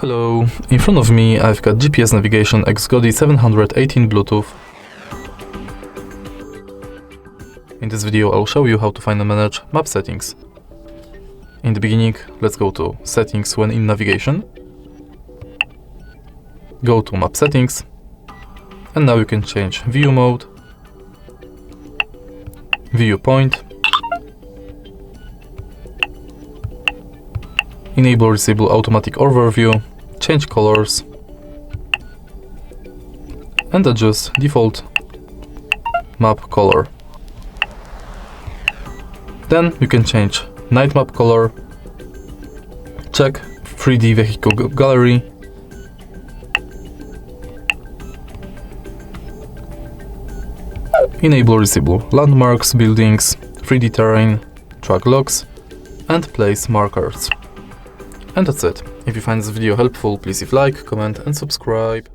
Hello, in front of me I've got GPS navigation XGODY 718 Bluetooth. In this video I'll show you how to find and manage map settings. In the beginning, let's go to Settings when in navigation. Go to Map Settings, and now you can change View Mode, Viewpoint, Enable Disable Automatic Overview, change colors, and adjust default map color. Then you can change night map color, check 3D vehicle gallery, enable disable landmarks, buildings, 3D terrain, track logs, and place markers. And that's it. If you find this video helpful, please leave a like, comment and subscribe.